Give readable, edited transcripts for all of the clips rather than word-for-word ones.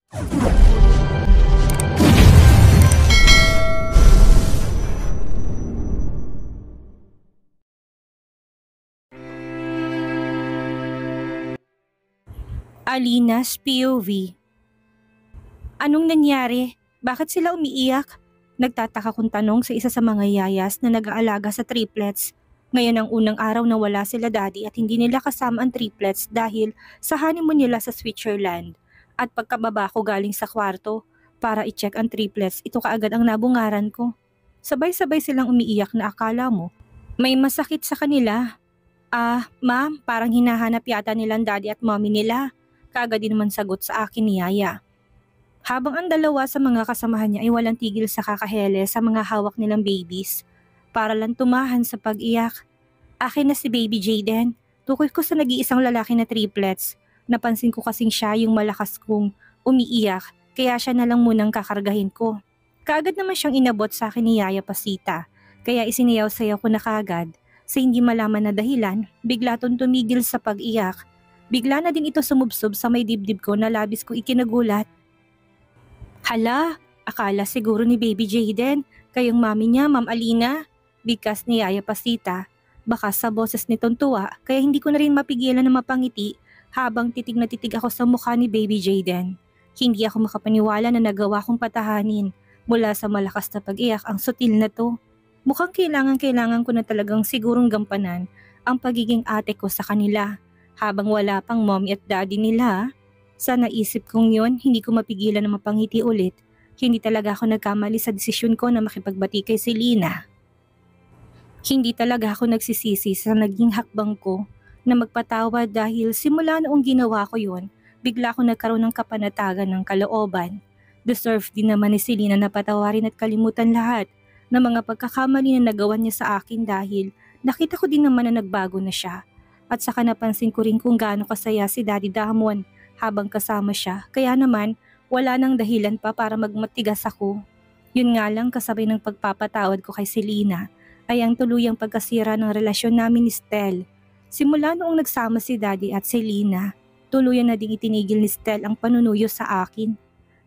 Alina's POV. Anong nangyari? Bakit sila umiiyak? Nagtataka kong tanong sa isa sa mga yayas na nag-aalaga sa triplets. Ngayon ang unang araw na wala sila daddy at hindi nila kasama ang triplets dahil sa honeymoon nila sa Switzerland. At pagkababa ko galing sa kwarto para i-check ang triplets, ito kaagad ang nabungaran ko. Sabay-sabay silang umiiyak na akala mo may masakit sa kanila. Ma'am, parang hinahanap yata nilang daddy at mommy nila. Kaagad din naman sagot sa akin ni Yaya. Habang ang dalawa sa mga kasamahan niya ay walang tigil sa kakahele sa mga hawak nilang babies, para lang tumahan sa pag-iyak. Akin na si Baby Jaden, tukoy ko sa nag-iisang lalaki na triplets. Napansin ko kasing siya yung malakas kong umiiyak, kaya siya na lang munang kakargahin ko. Kaagad naman siyang inabot sa akin ni Yaya Pasita, kaya isiniyaw-sayaw ko na kaagad. Sa hindi malaman na dahilan, bigla tong tumigil sa pag-iyak. Bigla na din ito sumubsob sa may dibdib ko na labis ko ikinagulat. Hala, akala siguro ni Baby Jaden, kayong mami niya, Ma'am Alina. Bigkas ni Yaya Pasita. Baka sa boses nitong tuwa, kaya hindi ko na rin mapigilan na mapangiti habang titig na titig ako sa mukha ni Baby Jaden. Hindi ako makapaniwala na nagawa kong patahanin. Mula sa malakas na pag-iyak ang sutil na to. Mukhang kailangan ko na talagang sigurong gampanan ang pagiging ate ko sa kanila. Habang wala pang mommy at daddy nila. Sa naisip kong yun, hindi ko mapigilan na mapangiti ulit. Hindi talaga ako nagkamali sa desisyon ko na makipagbati kay Selena. Hindi talaga ako nagsisisi sa naging hakbang ko na magpatawad dahil simula noong ginawa ko yun, bigla ako nagkaroon ng kapanatagan ng kalooban. Deserve din naman ni Selena na patawarin at kalimutan lahat ng mga pagkakamali na nagawa niya sa akin dahil nakita ko din naman na nagbago na siya. At saka napansin ko rin kung gaano kasaya si Daddy Damon habang kasama siya, kaya naman wala nang dahilan pa para magmatigas ako. Yun nga lang kasabay ng pagpapatawad ko kay Selena ay ang tuluyang pagkasira ng relasyon namin ni Stel. Simula noong nagsama si Daddy at Selena, tuluyan na ding itinigil ni Stel ang panunuyo sa akin.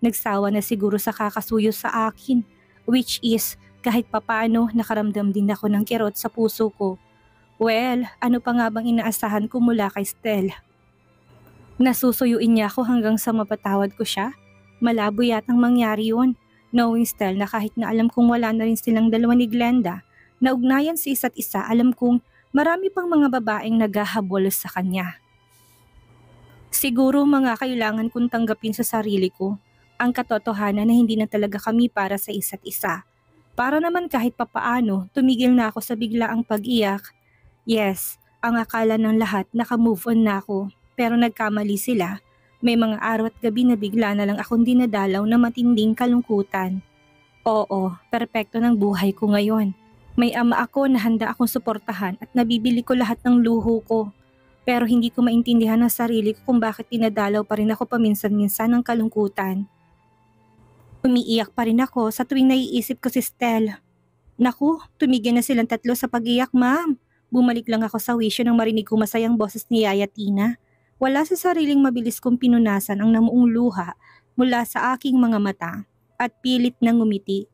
Nagsawa na siguro sa kakasuyo sa akin, which is kahit papano nakaramdam din ako ng kirot sa puso ko. Well, ano pa nga bang inaasahan ko mula kay Stel? Nasusuyuin niya ako hanggang sa mapatawad ko siya? Malabo yatang mangyari yun, knowing Stel na kahit na alam kong wala na rin silang dalawa ni Glenda, na ugnayan sa isa't isa, alam kong marami pang mga babaeng naghahabol sa kanya. Siguro mga kailangan kong tanggapin sa sarili ko ang katotohanan na hindi na talaga kami para sa isa't isa. Para naman kahit papaano, tumigil na ako sa biglaang pag-iyak. Yes, ang akala ng lahat naka-move on na ako. Pero nagkamali sila. May mga araw at gabi na bigla na lang akong dinadalaw na matinding kalungkutan. Oo, perpekto ng buhay ko ngayon. May ama ako na handa akong suportahan at nabibili ko lahat ng luho ko. Pero hindi ko maintindihan ang sarili ko kung bakit dinadalaw pa rin ako paminsan-minsan ng kalungkutan. Umiiyak pa rin ako sa tuwing naiisip ko si Stel. Naku, tumigil na silang tatlo sa pag-iyak, ma'am. Bumalik lang ako sa wisyo nang marinig ko masayang boses ni Yaya Tina. Wala sa sariling mabilis kong pinunasan ang namuong luha mula sa aking mga mata at pilit na ngumiti.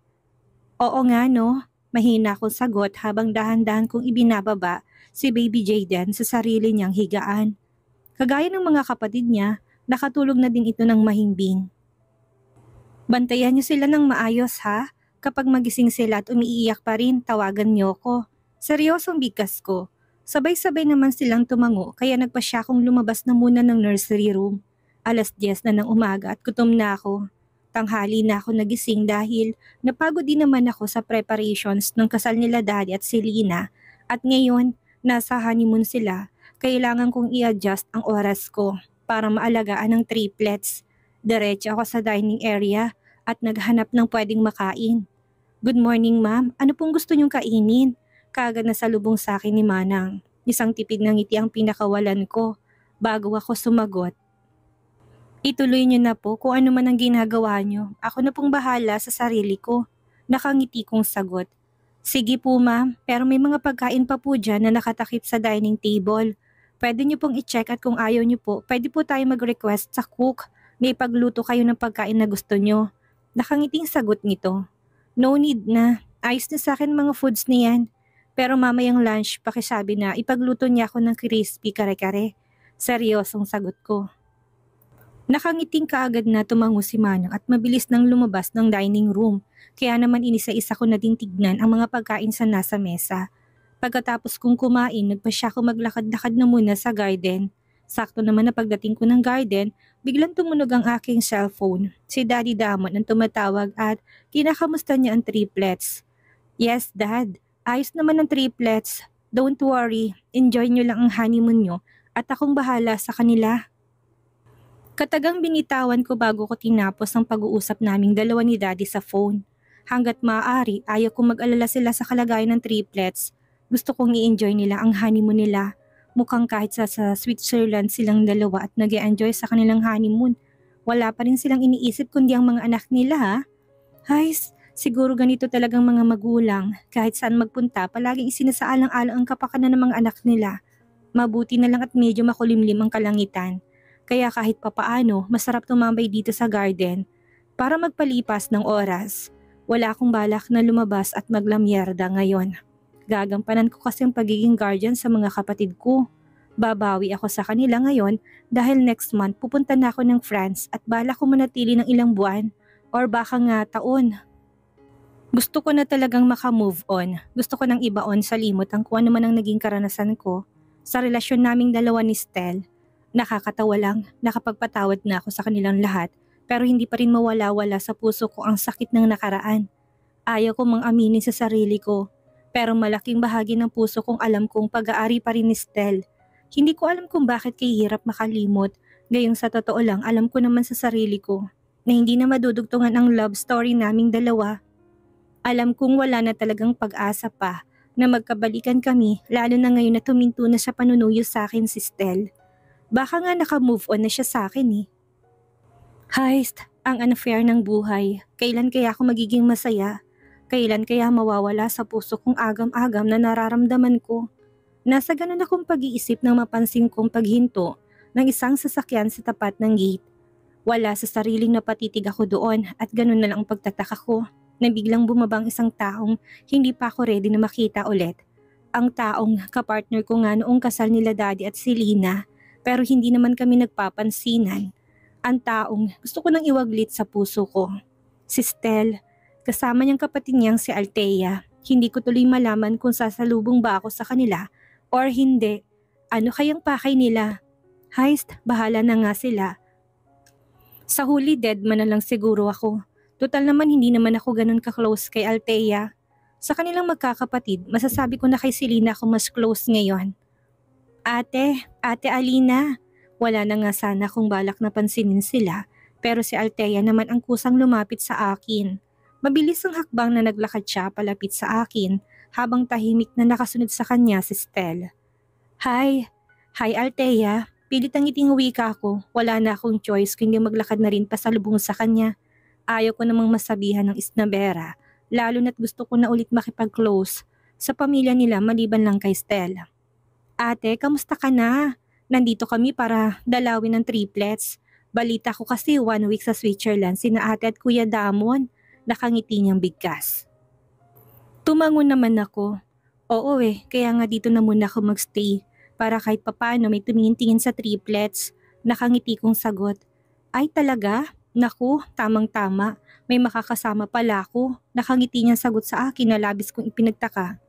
Oo nga no, mahina akong sagot habang dahan-dahan kong ibinababa si Baby Jaden sa sarili niyang higaan. Kagaya ng mga kapatid niya, nakatulog na din ito ng mahimbing. Bantayan niyo sila ng maayos ha, kapag magising sila at umiiyak pa rin, tawagan niyo ko. Seryosong bigkas ko. Sabay-sabay naman silang tumango kaya nagpasya akong lumabas na muna ng nursery room. 10:00 na ng umaga at gutom na ako. Tanghali na ako nagising dahil napagod din naman ako sa preparations ng kasal nila Daddy at Selena. At ngayon, nasa honeymoon sila, kailangan kong i-adjust ang oras ko para maalagaan ng triplets. Diretso ako sa dining area at naghanap ng pwedeng makain. Good morning ma'am, ano pong gusto niyong kainin? Kaagad na salubong sa akin ni Manang. Isang tipid ng ngiti ang pinakawalan ko bago ako sumagot. Ituloy niyo na po kung ano man ang ginagawa niyo. Ako na pong bahala sa sarili ko. Nakangiti kong sagot. Sige po ma'am, pero may mga pagkain pa po dyan na nakatakip sa dining table. Pwede niyo pong i-check at kung ayaw niyo po, pwede po tayo mag-request sa cook. na ipagluto kayo ng pagkain na gusto nyo. Nakangiting sagot nito. No need na. Ayos na sa akin mga foods niyan. Pero mamayang lunch pakisabi na ipagluto niya ako ng crispy kare-kare. Seryosong sagot ko. Nakangiting kaagad na tumango si Manang at mabilis nang lumabas ng dining room. Kaya naman inisa-isa ko na din tignan ang mga pagkain sa nasa mesa. Pagkatapos kong kumain, nagpa siya ako maglakad-lakad na muna sa garden. Sakto naman na pagdating ko ng garden, biglang tumunog ang aking cellphone. Si Daddy Damon ang tumatawag at kinakamusta niya ang triplets. Yes, Dad. Ayos naman ang triplets. Don't worry, enjoy nyo lang ang honeymoon nyo at akong bahala sa kanila. Katagang binitawan ko bago ko tinapos ang pag-uusap naming dalawa ni Daddy sa phone. Hanggat maaari, ayaw kong mag-alala sila sa kalagayan ng triplets. Gusto kong i-enjoy nila ang honeymoon nila. Mukhang kahit sa Switzerland silang dalawa at nag-e-enjoy sa kanilang honeymoon. Wala pa rin silang iniisip kundi ang mga anak nila ha. Hays, siguro ganito talagang mga magulang. Kahit saan magpunta, palaging isinasaalang-alang ang kapakanan ng mga anak nila. Mabuti na lang at medyo makulimlim ang kalangitan. Kaya kahit papaano, masarap tumambay dito sa garden para magpalipas ng oras. Wala akong balak na lumabas at maglamyerda ngayon. Gagampanan ko kasi ang pagiging guardian sa mga kapatid ko. Babawi ako sa kanila ngayon dahil next month pupunta na ako ng France at balak ko manatili ng ilang buwan or baka nga taon. Gusto ko na talagang makamove on. Gusto ko nang ibaon sa limot ang kung ano man ang naging karanasan ko sa relasyon naming dalawa ni Stel. Nakakatawa lang, nakapagpatawad na ako sa kanilang lahat pero hindi pa rin mawala-wala sa puso ko ang sakit ng nakaraan. Ayaw ko mang aminin sa sarili ko. Pero malaking bahagi ng puso kong alam kong pag-aari pa rin ni Stel. Hindi ko alam kung bakit kay hirap makalimot. Gayong sa totoo lang alam ko naman sa sarili ko na hindi na madudugtungan ang love story naming dalawa. Alam kong wala na talagang pag-asa pa na magkabalikan kami lalo na ngayon na tuminto na sa panunuyo sa akin si Stel. Baka nga naka-move on na siya sa akin eh. Heist, ang unfair ng buhay. Kailan kaya ako magiging masaya? Kailan kaya mawawala sa puso kong agam-agam na nararamdaman ko? Nasa ganun akong pag-iisip nang mapansin kong paghinto ng isang sasakyan sa tapat ng gate. Wala sa sariling napatitig ako doon at ganun na lang ang pagtataka ko na biglang bumabang isang taong hindi pa ako ready na makita ulit. Ang taong kapartner ko nga noong kasal nila Daddy at si Lina pero hindi naman kami nagpapansinan. Ang taong gusto ko nang iwaglit sa puso ko. Si Stel. Kasama niyang kapatid niyang si Althea. Hindi ko tuloy malaman kung sasalubong ba ako sa kanila or hindi. Ano kayang pakay nila? Heist, bahala na nga sila. Sa huli dead man na lang siguro ako. Total naman hindi naman ako ganun ka-close kay Althea. Sa kanilang magkakapatid, masasabi ko na kay Selena ako mas close ngayon. Ate Alina, wala na nga sana kung balak na pansinin sila pero si Althea naman ang kusang lumapit sa akin. Mabilis ang hakbang na naglakad siya palapit sa akin habang tahimik na nakasunod sa kanya si Stel. Hi Althea, pilit ang ngiting wika ko. Wala na akong choice kundi maglakad na rin pasalubong sa kanya. Ayaw ko namang masabihan ng isnabera, lalo na't gusto ko na ulit makipag-close sa pamilya nila maliban lang kay Stel. Ate, kamusta ka na? Nandito kami para dalawin ng triplets. Balita ko kasi 1 week sa Switzerland sina ate at Kuya Damon. Nakangiti niyang bigkas. Tumango naman ako. Oo kaya nga dito na muna ako magstay para kahit papano may tumingin-tingin sa triplets. Nakangiti kong sagot. Ay talaga? Naku, tamang-tama. May makakasama pala ako. Nakangiti niyang sagot sa akin na labis kong ipinagtaka.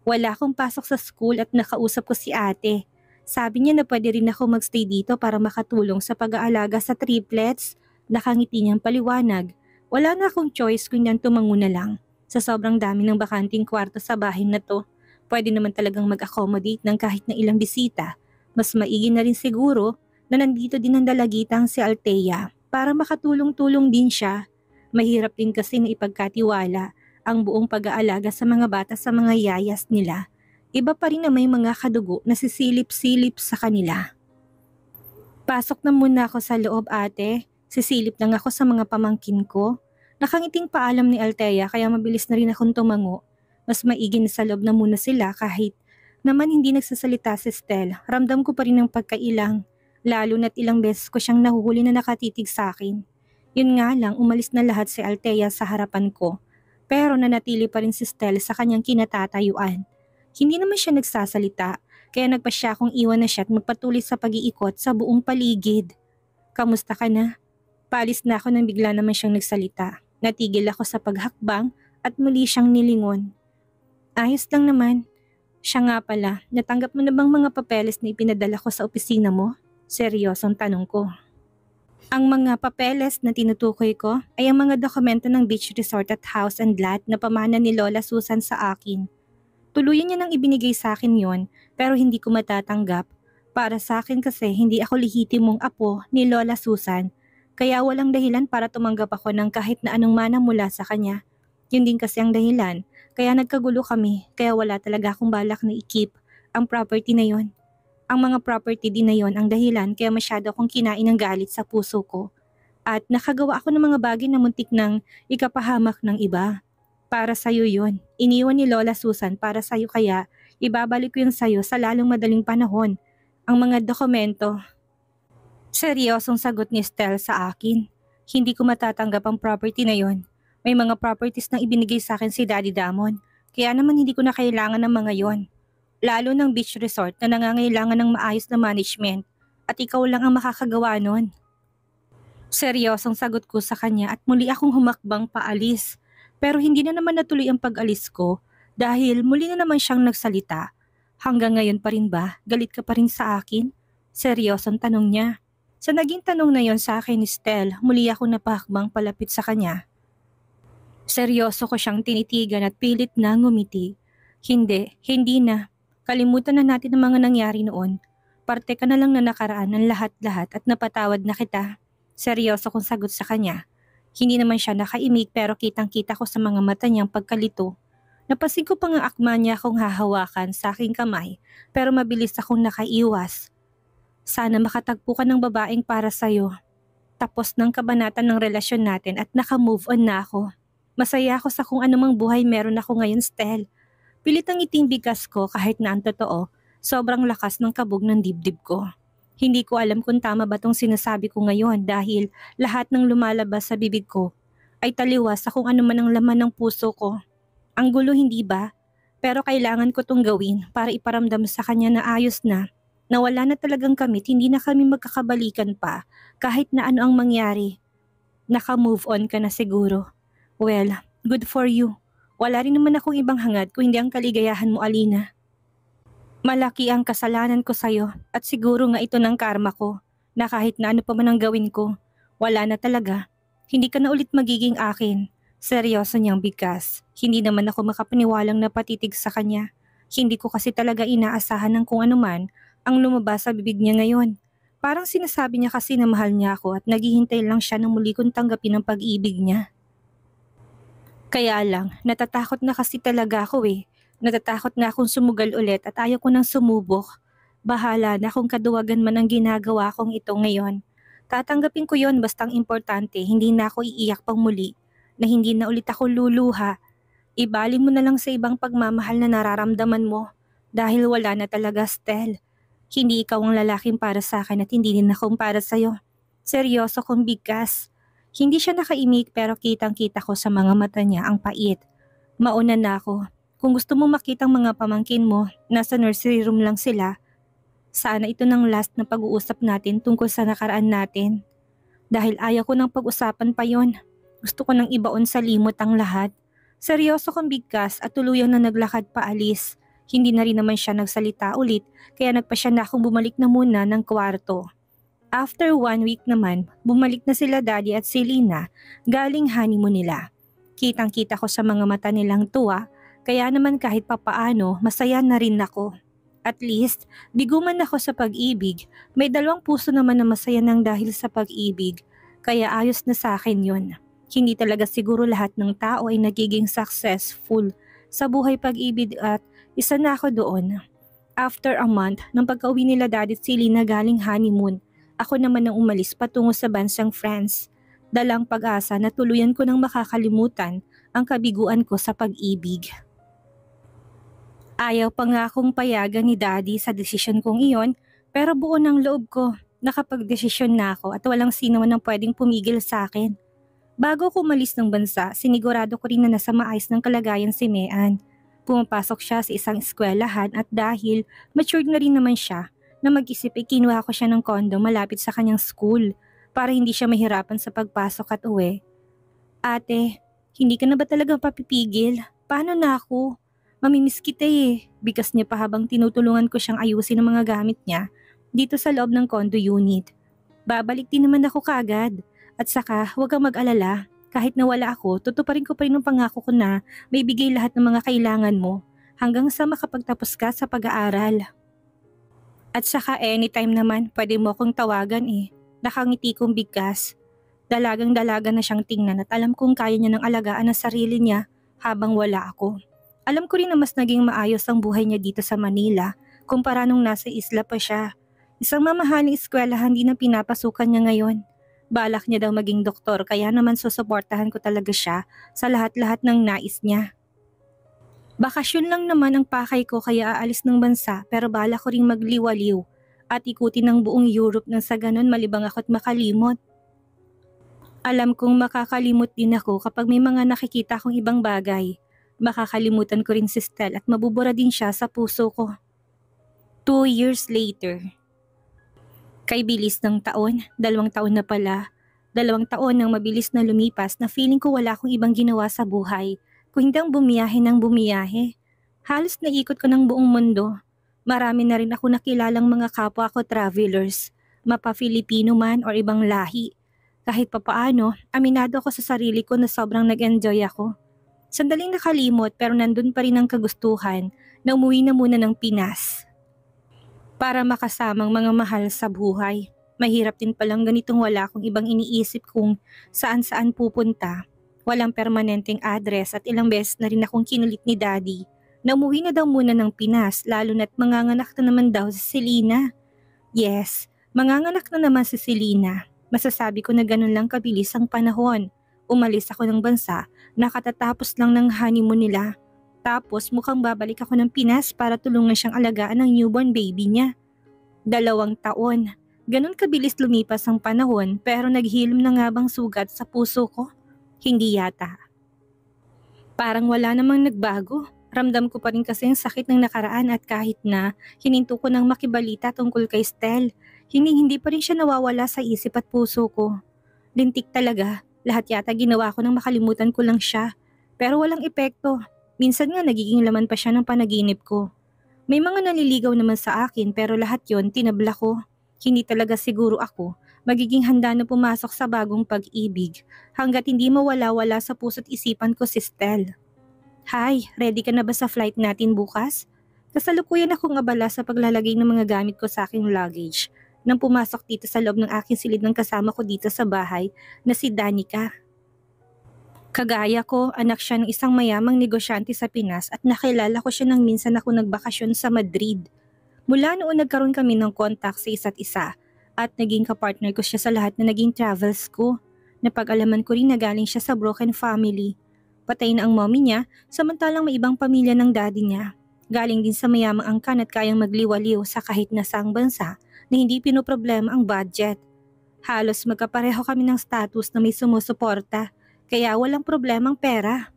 Wala akong pasok sa school at nakausap ko si ate. Sabi niya na pwede rin ako magstay dito para makatulong sa pag-aalaga sa triplets. Nakangiti niyang paliwanag. Wala na akong choice kundi tumango na lang. Sa sobrang dami ng bakanting kwarto sa bahay na to, pwede naman talagang mag-accommodate ng kahit na ilang bisita. Mas maigi na rin siguro na nandito din ang dalagitang si Althea para makatulong-tulong din siya. Mahirap din kasi na ipagkatiwala ang buong pag-aalaga sa mga bata sa mga yayas nila. Iba pa rin na may mga kadugo na sisilip-silip sa kanila. Pasok na muna ako sa loob ate. Sisilip lang ako sa mga pamangkin ko. Nakangiting paalam ni Althea kaya mabilis na rin akong tumango. Mas maigi na sa loob na muna sila kahit naman hindi nagsasalita si Stel. Ramdam ko pa rin ang pagkailang. Lalo na't ilang beses ko siyang nahuhuli na nakatitig sa akin. Yun nga lang, umalis na lahat si Althea sa harapan ko. Pero nanatili pa rin si Stel sa kanyang kinatatayuan. Hindi naman siya nagsasalita, kaya nagpa siya akong iwan na siya at magpatuloy sa pag-iikot sa buong paligid. Kamusta ka na? Paalis na ako nang bigla naman siyang nagsalita. Natigil ako sa paghakbang at muli siyang nilingon. Ayos lang naman. Siya nga pala, natanggap mo na bang mga papeles na ipinadala ko sa opisina mo? Seryosong tanong ko. Ang mga papeles na tinutukoy ko ay ang mga dokumento ng beach resort at house and lot na pamana ni Lola Susan sa akin. Tuluyan niya nang ibinigay sa akin yon pero hindi ko matatanggap. Para sa akin kasi hindi ako lehitimong apo ni Lola Susan kaya walang dahilan para tumanggap ako ng kahit na anong mana mula sa kanya. Yun din kasi ang dahilan kaya nagkagulo kami kaya wala talaga akong balak na i-keep ang property na yon. Ang mga property din na yon ang dahilan kaya masyado akong kinain ng galit sa puso ko. At nakagawa ako ng mga bagay na muntik ng ikapahamak ng iba. Para sa'yo yon. Iniwan ni Lola Susan para sa'yo kaya ibabalik ko yun sa'yo sa lalong madaling panahon. Ang mga dokumento. Seryosong sagot ni Stel sa akin. Hindi ko matatanggap ang property na yon. May mga properties na ibinigay sa akin si Daddy Damon. Kaya naman hindi ko na kailangan ng mga yon. Lalo ng beach resort na nangangailangan ng maayos na management at ikaw lang ang makakagawa nun. Seryosong sagot ko sa kanya at muli akong humakbang paalis. Pero hindi na naman natuloy ang pag-alis ko dahil muli na naman siyang nagsalita. Hanggang ngayon pa rin ba? Galit ka pa rin sa akin? Seryosong tanong niya. Sa naging tanong na yon sa akin ni Stel, muli akong napahakbang palapit sa kanya. Seryoso ko siyang tinitigan at pilit na ngumiti. Hindi na. Kalimutan na natin ang mga nangyari noon. Parte ka na lang na nakaraan ng lahat-lahat at napatawad na kita. Seryoso kong sagot sa kanya. Hindi naman siya nakaimik pero kitang-kita ko sa mga mata niyang pagkalito. Napansin ko pang ang akma niya akong hahawakan sa aking kamay pero mabilis akong nakaiwas. Sana makatagpo ka ng babaeng para sa'yo. Tapos ng kabanatan ng relasyon natin at naka-move on na ako. Masaya ako sa kung anumang buhay meron ako ngayon, Stel. Pilit ang iting bigas ko kahit na ang totoo, sobrang lakas ng kabog ng dibdib ko. Hindi ko alam kung tama ba tong sinasabi ko ngayon dahil lahat ng lumalabas sa bibig ko ay taliwas sa kung ano man ang laman ng puso ko. Ang gulo hindi ba? Pero kailangan ko tong gawin para iparamdam sa kanya na ayos na wala na talagang kamit, hindi na kami magkakabalikan pa kahit na ano ang mangyari. Naka-move on ka na siguro. Well, good for you. Wala rin naman akong ibang hangad kung hindi ang kaligayahan mo, Alina. Malaki ang kasalanan ko sa'yo at siguro nga ito ng karma ko na kahit na ano pa man ang gawin ko, wala na talaga. Hindi ka na ulit magiging akin. Seryoso niyang bigkas. Hindi naman ako makapaniwalang napatitig sa kanya. Hindi ko kasi talaga inaasahan ng kung ano man ang lumabas sa bibig niya ngayon. Parang sinasabi niya kasi na mahal niya ako at naghihintay lang siya ng muli kong tanggapin ang pag-ibig niya. Kaya lang, natatakot na kasi talaga ako eh. Natatakot na akong sumugal ulit at ayaw ko nang sumubok. Bahala na kung kaduwagan man ang ginagawa kong ito ngayon. Tatanggapin ko yon bastang importante, hindi na ako iiyak pang muli, na hindi na ulit ako luluha. Ibali mo na lang sa ibang pagmamahal na nararamdaman mo dahil wala na talaga, Stel. Hindi ikaw ang lalaking para sa akin at hindi din akong para sa'yo. Seryoso kong bigkas. Hindi siya nakaimik pero kitang-kita ko sa mga mata niya ang pait. Mauna na ako. Kung gusto mo makita ang mga pamangkin mo, nasa nursery room lang sila. Sana ito ng last na pag-uusap natin tungkol sa nakaraan natin. Dahil ayaw ko ng pag-usapan pa yon. Gusto ko nang ibaon sa limot ang lahat. Seryoso kong bigkas at tuluyang na naglakad paalis. Hindi na rin naman siya nagsalita ulit kaya nagpa siya na akong bumalik na muna ng kwarto. After 1 week naman, bumalik na sila Daddy at si Lina galing honeymoon nila. Kitang-kita ko sa mga mata nilang tuwa, kaya naman kahit papaano masaya na rin ako. At least, bigo man ako sa pag-ibig, may 2 puso naman na masaya ng dahil sa pag-ibig, kaya ayos na sa akin yun. Hindi talaga siguro lahat ng tao ay nagiging successful sa buhay pag-ibig at isa na ako doon. After a month, nang pagka-uwi nila Daddy at si Lina galing honeymoon, ako naman ang umalis patungo sa bansang France. Dalang pag-asa na tuluyan ko nang makakalimutan ang kabiguan ko sa pag-ibig. Ayaw pa nga akong payagan ni Daddy sa desisyon kong iyon pero buo ng loob ko. Nakapagdesisyon na ako at walang sino man ang pwedeng pumigil sa akin. Bago ako umalis ng bansa, sinigurado ko rin na nasa maayos ng kalagayan si Mean. Pumapasok siya sa isang eskwelahan at dahil matured na rin naman siya, na mag-isip ay kinuha ko siya ng condo malapit sa kanyang school para hindi siya mahirapan sa pagpasok at uwi. Ate, hindi ka na ba talaga papipigil? Paano na ako? Mamimiss kita eh. Bigas niya pa habang tinutulungan ko siyang ayusin ang mga gamit niya dito sa loob ng condo unit. Babalik din naman ako kagad. At saka huwag kang mag-alala. Kahit nawala ako, tutuparin ko pa rin ang pangako ko na may bigay lahat ng mga kailangan mo hanggang sa makapagtapos ka sa pag-aaral. At saka anytime naman pwede mo akong tawagan eh. Nakangiti kong bigkas. Dalagang-dalaga na siyang tingnan at alam kong kaya niya ng alagaan ang sarili niya habang wala ako. Alam ko rin na mas naging maayos ang buhay niya dito sa Manila kumpara nung nasa isla pa siya. Isang mamahaling eskwelahan din ang pinapasukan niya ngayon. Balak niya daw maging doktor kaya naman susuportahan ko talaga siya sa lahat-lahat ng nais niya. Bakasyon lang naman ang pakay ko kaya aalis ng bansa pero balak ko ring magliwaliw at ikutin ang buong Europe nang sa ganon malibang ako't makalimot. Alam kong makakalimot din ako kapag may mga nakikita akong ibang bagay. Makakalimutan ko rin si Stel at mabubura din siya sa puso ko. 2 years later. Kay bilis ng taon, 2 taon na pala. 2 taon nang mabilis na lumipas na feeling ko wala akong ibang ginawa sa buhay, kundi ang bumiyahe ng bumiyahe. Halos naikot ko ng buong mundo. Marami na rin ako nakilalang mga kapwa ko travelers, mapa-Filipino man o ibang lahi. Kahit papaano, aminado ako sa sarili ko na sobrang nag-enjoy ako. Sandaling nakalimot pero nandun pa rin ang kagustuhan na umuwi na muna ng Pinas. Para makasamang mga mahal sa buhay. Mahirap din palang ganitong wala akong ibang iniisip kung saan-saan pupunta. Walang permanenteng address at ilang beses na rin akong kinulit ni Daddy na umuwi na daw muna ng Pinas lalo na't manganganak na naman daw si Selena. Yes, manganganak na naman si Selena. Masasabi ko na ganun lang kabilis ang panahon. Umalis ako ng bansa, nakatatapos lang ng honeymoon nila. Tapos mukhang babalik ako ng Pinas para tulungan siyang alagaan ng newborn baby niya. 2 taon. Ganun kabilis lumipas ang panahon pero naghilom na nga bang sugat sa puso ko? Hindi yata. Parang wala namang nagbago. Ramdam ko pa rin kasi ang sakit ng nakaraan at kahit na hininto ko ng makibalita tungkol kay Stel, hindi pa rin siya nawawala sa isip at puso ko. Lintik talaga. Lahat yata ginawa ko nang makalimutan ko lang siya. Pero walang epekto. Minsan nga nagiging laman pa siya ng panaginip ko. May mga naliligaw naman sa akin pero lahat yon tinabla ko. Hindi talaga siguro ako magiging handa na pumasok sa bagong pag-ibig hanggat hindi mawala-wala sa puso't isipan ko si Stel. Hi, ready ka na ba sa flight natin bukas? Kasalukuyan akong abala sa paglalagay ng mga gamit ko sa aking luggage nang pumasok dito sa loob ng aking silid ng kasama ko dito sa bahay na si Danica. Kagaya ko, anak siya ng isang mayamang negosyante sa Pinas at nakilala ko siya nang minsan ako nagbakasyon sa Madrid. Mula noon nagkaroon kami ng contact sa isa't isa at naging kapartner ko siya sa lahat na naging travels ko. Napag-alaman ko rin na galing siya sa broken family. Patay na ang mommy niya samantalang may ibang pamilya ng daddy niya. Galing din sa mayamang angkan at kayang magliwaliw sa kahit nasaang bansa na hindi pinoproblema ang budget. Halos magkapareho kami ng status na may sumusuporta. Kaya walang problemang pera.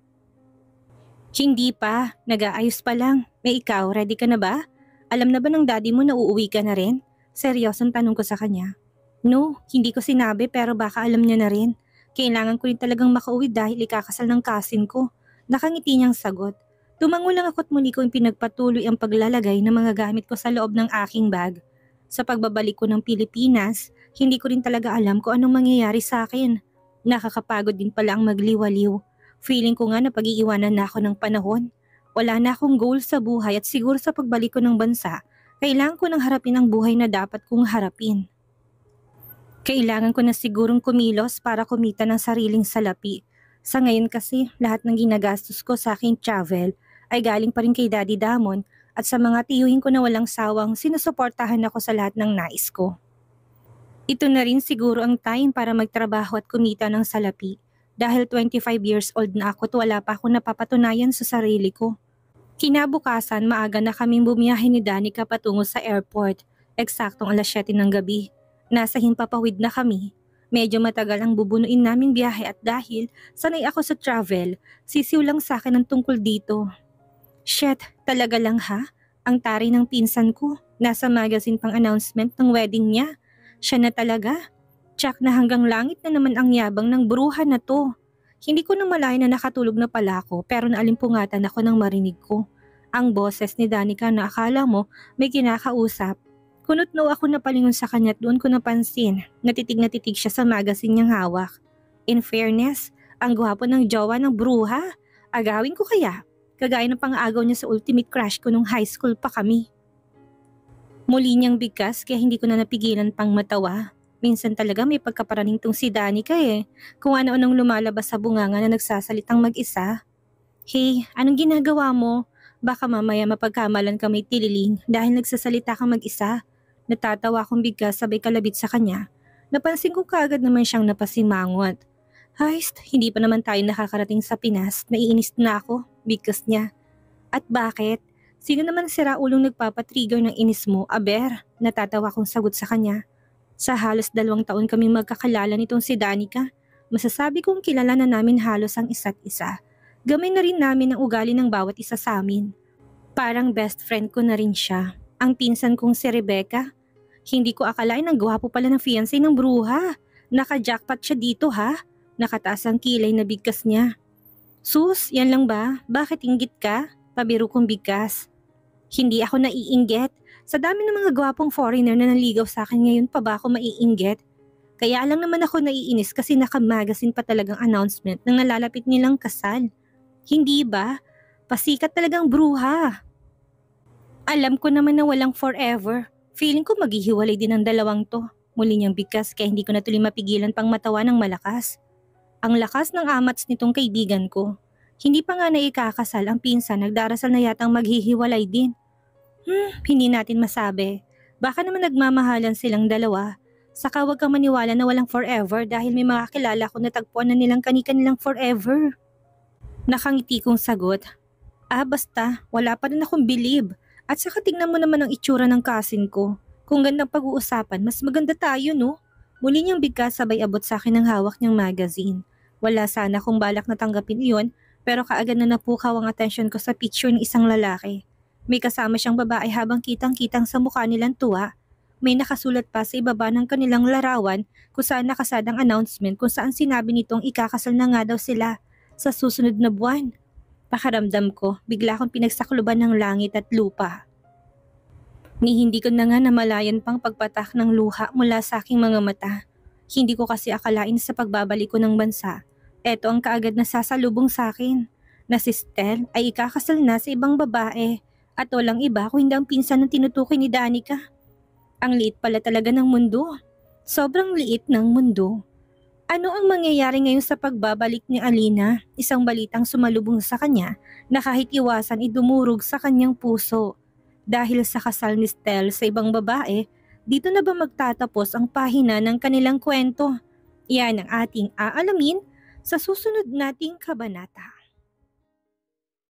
Hindi pa, nag-aayos pa lang. May ikaw, ready ka na ba? Alam na ba ng daddy mo na uuwi ka na rin? Seryosong tanong ko sa kanya. No, hindi ko sinabi pero baka alam niya na rin. Kailangan ko rin talagang makauwi dahil ikakasal ng cousin ko. Nakangiti niyang sagot. Tumango lang ako't muli kong pinagpatuloy ang paglalagay ng mga gamit ko sa loob ng aking bag. Sa pagbabalik ko ng Pilipinas, hindi ko rin talaga alam kung anong mangyayari sa akin. Nakakapagod din pala ang magliwaliw. Feeling ko nga na pag-iiwanan na ako ng panahon. Wala na akong goal sa buhay at siguro sa pagbalik ko ng bansa, kailangan ko nang harapin ang buhay na dapat kong harapin. Kailangan ko na sigurong kumilos para kumita ng sariling salapi. Sa ngayon kasi, lahat ng ginagastos ko sa aking travel ay galing pa rin kay Daddy Damon at sa mga tiyuhin ko na walang sawang sinusuportahan ako sa lahat ng nais ko. Ito na rin siguro ang time para magtrabaho at kumita ng salapi dahil 25 years old na ako at wala pa akong napapatunayan sa sarili ko. Kinabukasan maaga na kaming bumiyahe ni Danica patungo sa airport, eksaktong 7:00 ng gabi. Nasa Himpapawid na kami. Medyo matagal ang bubunuin naming biyahe at dahil sanay ako sa travel, sisiw lang sa akin ang tungkol dito. Shit, talaga lang ha? Ang tari ng pinsan ko. Nasa magazine pang announcement ng wedding niya. Siya na talaga. Tsak na hanggang langit na naman ang yabang ng bruha na to. Hindi ko na malayan na nakatulog na pala ako pero naalimpungatan ako nang marinig ko. Ang boses ni Danica na akala mo may kinakausap. Kunot-no ako napalingon sa kanya at doon ko napansin. Natitig na titig siya sa magazine niyang hawak. In fairness, ang gwapo ng jowa ng bruha. Agawin ko kaya? Kagaya ng pang-agaw niya sa ultimate crush ko nung high school pa kami. Muli niyang bigkas kaya hindi ko na napigilan pang matawa. Minsan talaga may pagkaparaning tong si Danica eh. Kung ano-anong lumalabas sa bunganga na nagsasalitang mag-isa. Hey, anong ginagawa mo? Baka mamaya mapagkamalan ka may tililing dahil nagsasalita kang mag-isa. Natatawa akong bigkas sabay kalabit sa kanya. Napansin ko kaagad naman siyang napasimangot. Heist, hindi pa naman tayo nakakarating sa Pinas. Naiinis na ako, bigkas niya. At bakit? Sino naman sira ulong nagpapatrigger ng inis mo, aber? Natatawa kong sagot sa kanya. Sa halos 2 taon kaming magkakalala nitong si Danica, masasabi kong kilala na namin halos ang isa't isa. Gamay na rin namin ang ugali ng bawat isa sa amin. Parang best friend ko na rin siya. Ang pinsan kong si Rebecca. Hindi ko akalain ang gwapo pala ng fiancé ng bruha. Naka-jackpot siya dito ha. Nakataas ang kilay na bigkas niya. Sus, yan lang ba? Bakit inggit ka? Pabiro kong bigkas. Hindi ako naiinggit. Sa dami ng mga gwapong foreigner na naligaw sa akin ngayon pa ba ako maiinggit? Kaya lang naman ako naiinis kasi naka-magazine pa talagang announcement ng nalalapit nilang kasal. Hindi ba? Pasikat talagang bruha. Alam ko naman na walang forever. Feeling ko maghihiwalay din ang dalawang to. Muli niyang bigkas kaya hindi ko na tuloy mapigilan pang matawa ng malakas. Ang lakas ng amats nitong kaibigan ko. Hindi pa nga naikakasal ang pinsan, nagdarasal na yatang maghihiwalay din. Hindi natin masabi. Baka naman nagmamahalan silang dalawa. Saka wag kang maniwala na walang forever dahil may mga kilala ko na tagpuan na nilang kani-kanilang forever. Nakangiti kong sagot. Basta, wala pa rin akong believe. At saka tingnan mo naman ang itsura ng cousin ko. Kung gandang pag-uusapan, mas maganda tayo no? Muli niyang bigkas sabay abot sa akin ng hawak niyang magazine. Wala sana kung balak na tanggapin iyon, pero kaagad na napukaw ang atensyon ko sa picture ng isang lalaki. May kasama siyang babae habang kitang-kitang sa mukha nilang tuwa. May nakasulat pa sa ibaba ng kanilang larawan kung saan nakasadang announcement kung saan sinabi nitong ikakasal na nga daw sila sa susunod na buwan. Pakaramdam ko, bigla akong pinagsakluban ng langit at lupa. Ni hindi ko na nga namalayan pang pagpatak ng luha mula sa aking mga mata. Hindi ko kasi akalain sa pagbabalik ko ng bansa. Eto ang kaagad na sasalubong sa akin, na si Stel ay ikakasal na sa ibang babae at walang iba kung hindi ang pinsan ng tinutukoy ni Danica. Ang liit pala talaga ng mundo. Sobrang liit ng mundo. Ano ang mangyayari ngayon sa pagbabalik ni Alina? Isang balitang sumalubong sa kanya na kahit iwasan ay dumurog sa kanyang puso. Dahil sa kasal ni Stel sa ibang babae, dito na ba magtatapos ang pahina ng kanilang kwento? Yan ang ating aalamin sa susunod nating kabanata.